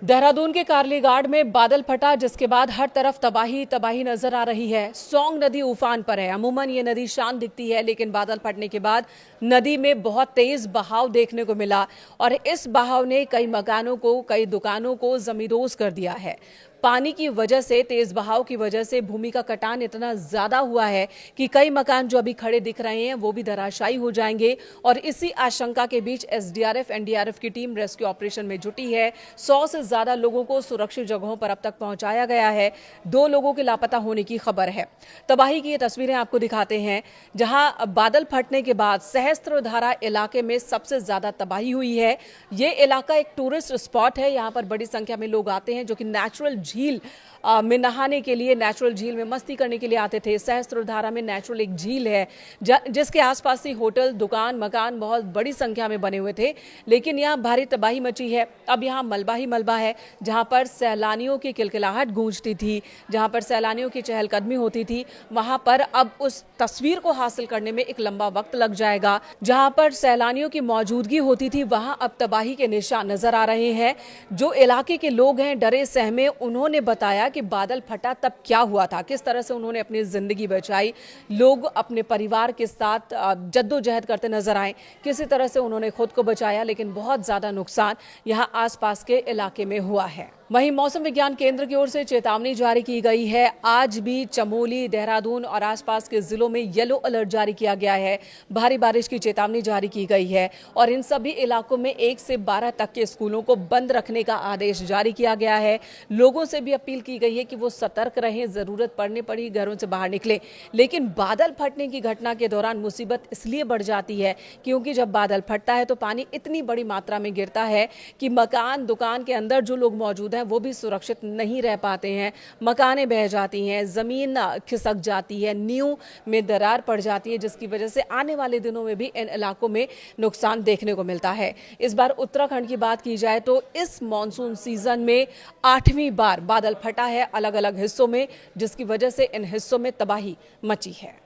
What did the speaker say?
देहरादून के कार्लीघाट में बादल फटा, जिसके बाद हर तरफ तबाही तबाही नजर आ रही है। सोंग नदी उफान पर है। अमूमन ये नदी शांत दिखती है, लेकिन बादल फटने के बाद नदी में बहुत तेज बहाव देखने को मिला और इस बहाव ने कई मकानों को, कई दुकानों को जमींदोज कर दिया है। पानी की वजह से, तेज बहाव की वजह से भूमि का कटान इतना ज्यादा हुआ है कि कई मकान जो अभी खड़े दिख रहे हैं वो भी धराशायी हो जाएंगे। और इसी आशंका के बीच एसडीआरएफ, एनडीआरएफ की टीम रेस्क्यू ऑपरेशन में जुटी है। 100 से ज्यादा लोगों को सुरक्षित जगहों पर अब तक पहुंचाया गया है। 2 लोगों के लापता होने की खबर है। तबाही की ये तस्वीरें आपको दिखाते हैं, जहां बादल फटने के बाद सहस्त्रधारा इलाके में सबसे ज्यादा तबाही हुई है। ये इलाका एक टूरिस्ट स्पॉट है। यहां पर बड़ी संख्या में लोग आते हैं जो कि नेचुरल झील में नहाने के लिए, नेचुरल झील में मस्ती करने के लिए आते थे। सहस्त्रधारा में नेचुरल एक झील है जिसके आसपास ही होटल, दुकान, मकान बहुत बड़ी संख्या में बने हुए थे। लेकिन यहाँ भारी तबाही मची है। अब यहाँ मलबा ही मलबा है। जहाँ पर सैलानियों की किलकिलाहट गूंजती थी, जहाँ पर सैलानियों की चहलकदमी होती थी, वहां पर अब उस तस्वीर को हासिल करने में एक लंबा वक्त लग जाएगा। जहाँ पर सैलानियों की मौजूदगी होती थी, वहां अब तबाही के निशान नजर आ रहे हैं। जो इलाके के लोग हैं डरे सहमे, उन्होंने बताया कि बादल फटा तब क्या हुआ था, किस तरह से उन्होंने अपनी जिंदगी बचाई। लोग अपने परिवार के साथ जद्दोजहद करते नजर आए, किसी तरह से उन्होंने खुद को बचाया, लेकिन बहुत ज्यादा नुकसान यहां आसपास के इलाके में हुआ है। वहीं मौसम विज्ञान केंद्र की ओर से चेतावनी जारी की गई है। आज भी चमोली, देहरादून और आसपास के जिलों में येलो अलर्ट जारी किया गया है। भारी बारिश की चेतावनी जारी की गई है और इन सभी इलाकों में 1 से 12 तक के स्कूलों को बंद रखने का आदेश जारी किया गया है। लोगों से भी अपील की गई है कि वो सतर्क रहें, जरूरत पड़ने पर ही घरों से बाहर निकलें। लेकिन बादल फटने की घटना के दौरान मुसीबत इसलिए बढ़ जाती है क्योंकि जब बादल फटता है तो पानी इतनी बड़ी मात्रा में गिरता है कि मकान, दुकान के अंदर जो लोग मौजूद हैं वो भी सुरक्षित नहीं रह पाते हैं। मकानें बह जाती हैं, जमीन खिसक जाती है, नींव में दरार पड़ जाती है, जिसकी वजह से आने वाले दिनों में भी इन इलाकों में नुकसान देखने को मिलता है। इस बार उत्तराखंड की बात की जाए तो इस मॉनसून सीजन में 8वीं बार बादल फटा है अलग अलग हिस्सों में, जिसकी वजह से इन हिस्सों में तबाही मची है।